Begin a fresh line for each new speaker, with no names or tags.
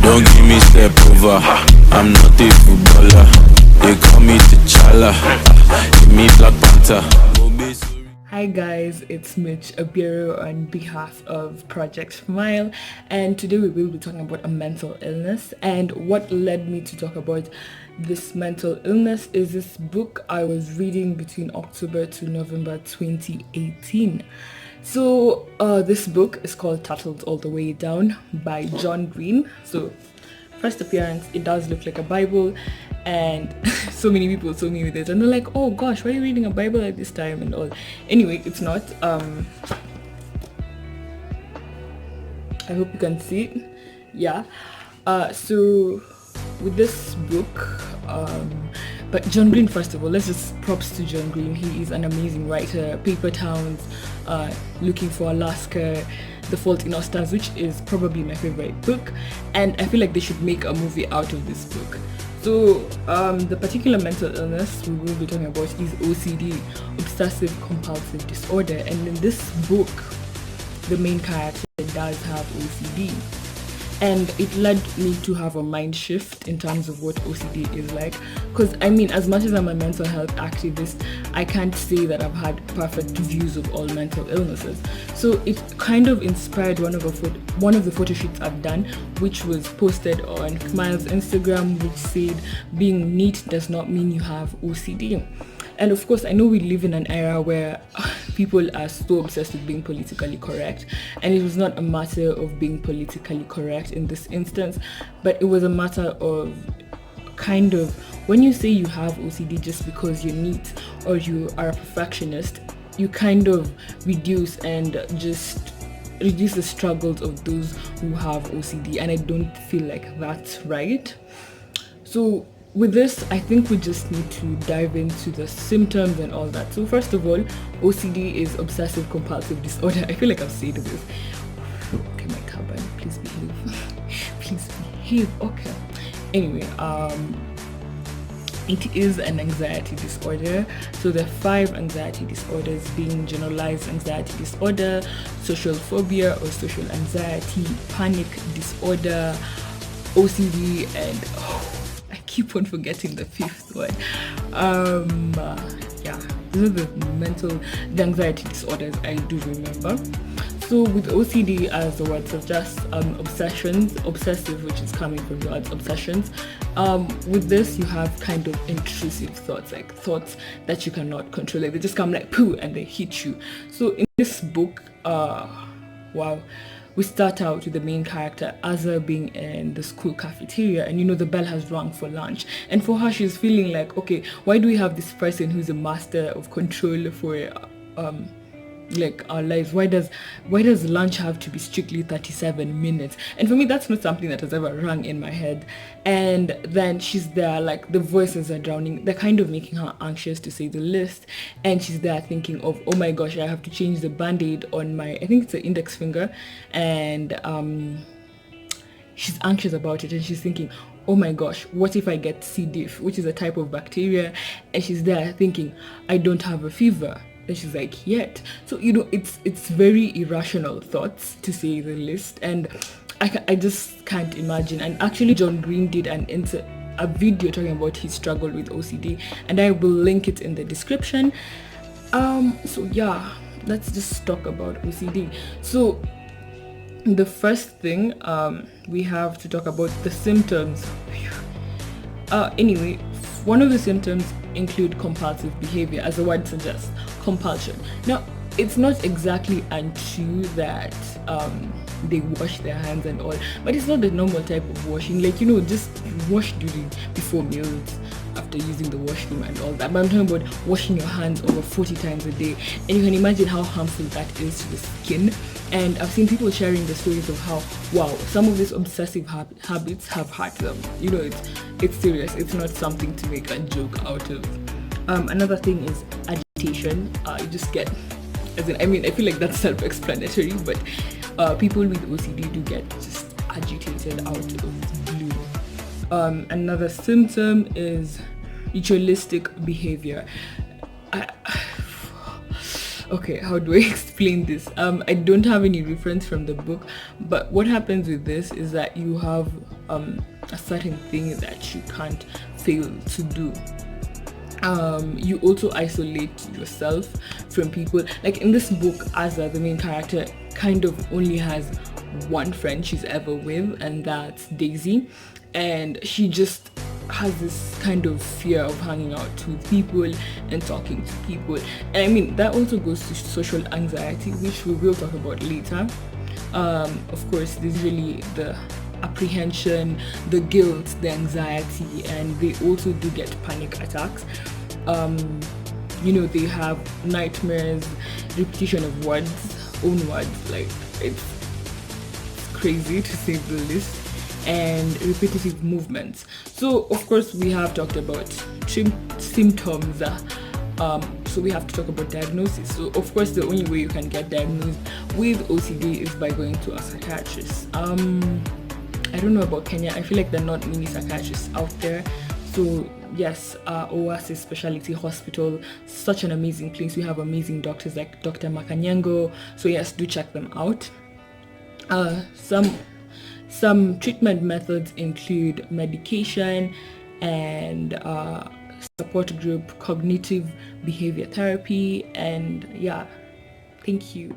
Don't give me step over, I'm not a footballer. They call me T'Challa, give me Black Panther.
Hi guys, it's Mitch Abiero on behalf of Project Smile, and today we will be talking about a mental illness. And what led me to talk about this mental illness is this book I was reading between October to November 2018. So this book is called Turtles All the Way Down by John Green. So first appearance, it does look like a Bible, and so many people saw me with it and they're like, oh gosh, why are you reading a Bible at this time and all. Anyway, it's not. I hope you can see it. Yeah. So with this book, but John Green, first of all, let's just props to John Green. He is an amazing writer. Paper Towns, Looking for Alaska, The Fault in Our Stars, which is probably my favorite book, and I feel like they should make a movie out of this book. So the particular mental illness we will be talking about is OCD, Obsessive Compulsive Disorder, and in this book the main character does have OCD. And it led me to have a mind shift in terms of what OCD is like. Because I mean, as much as I'm a mental health activist, I can't say that I've had perfect views of all mental illnesses. So it kind of inspired one of the photo shoots I've done, which was posted on Smile's Instagram, which said, being neat does not mean you have OCD. And of course, I know we live in an era where people are so obsessed with being politically correct, and it was not a matter of being politically correct in this instance, but it was a matter of kind of, when you say you have OCD just because you're neat or you are a perfectionist, you kind of reduce the struggles of those who have OCD, and I don't feel like that's right. So with this, I think we just need to dive into the symptoms and all that. So first of all, OCD is Obsessive Compulsive Disorder. I feel like I've said this. Okay, my cabin, please behave. Please behave. Okay. Anyway, it is an anxiety disorder. So there are 5 anxiety disorders, being generalized anxiety disorder, social phobia or social anxiety, panic disorder, OCD, and I keep on forgetting the 5th one. Yeah, these are the anxiety disorders I do remember. So with OCD, as the word suggests, obsessive, which is coming from the word obsessions. With this, you have kind of intrusive thoughts, like thoughts that you cannot control. Like they just come like poo and they hit you. So in this book, we start out with the main character, Azza, being in the school cafeteria, and the bell has rung for lunch. And for her, she's feeling like, okay, why do we have this person who's a master of control for like our lives? Why does lunch have to be strictly 37 minutes? And for me, that's not something that has ever rung in my head. And then she's there, like the voices are drowning, they're kind of making her anxious, to say the least. And she's there thinking of, oh my gosh, I have to change the band-aid on my, I think it's the index finger, and she's anxious about it, and she's thinking, oh my gosh, what if I get C. diff, which is a type of bacteria? And she's there thinking, I don't have a fever. And she's like, yet. So it's very irrational thoughts, to say the least, and I just can't imagine. And actually, John Green did a video talking about his struggle with OCD, and I will link it in the description. So yeah, let's just talk about OCD. So the first thing we have to talk about the symptoms. Anyway, one of the symptoms include compulsive behavior, as the word suggests, compulsion. Now, it's not exactly untrue that they wash their hands and all, but it's not the normal type of washing, like just wash before meals, after using the washroom and all that. But I'm talking about washing your hands over 40 times a day. And you can imagine how harmful that is to the skin. And I've seen people sharing the stories of how, wow, some of these obsessive habits have hurt them. You know, it's serious. It's not something to make a joke out of. Another thing is agitation. You just get, I feel like that's self-explanatory, but people with OCD do get just agitated out of the blue. Another symptom is ritualistic behavior. Okay, how do I explain this? I don't have any reference from the book, but what happens with this is that you have a certain thing that you can't fail to do. You also isolate yourself from people. Like in this book, Asa, the main character, kind of only has one friend she's ever with, and that's Daisy. And she just has this kind of fear of hanging out with people and talking to people. And I mean, that also goes to social anxiety, which we will talk about later. Of course, there's really the apprehension, the guilt, the anxiety, and they also do get panic attacks. They have nightmares, repetition of own words, like it's crazy to say the least, and repetitive movements. So of course we have talked about symptoms, so we have to talk about diagnosis. So of course the only way you can get diagnosed with OCD is by going to a psychiatrist. I don't know about Kenya. I feel like there are not many psychiatrists out there. So yes, Oasis Specialty Hospital, such an amazing place. We have amazing doctors like Dr. Makanyango. So yes, do check them out. Some treatment methods include medication and support group, cognitive behavior therapy, and yeah, thank you.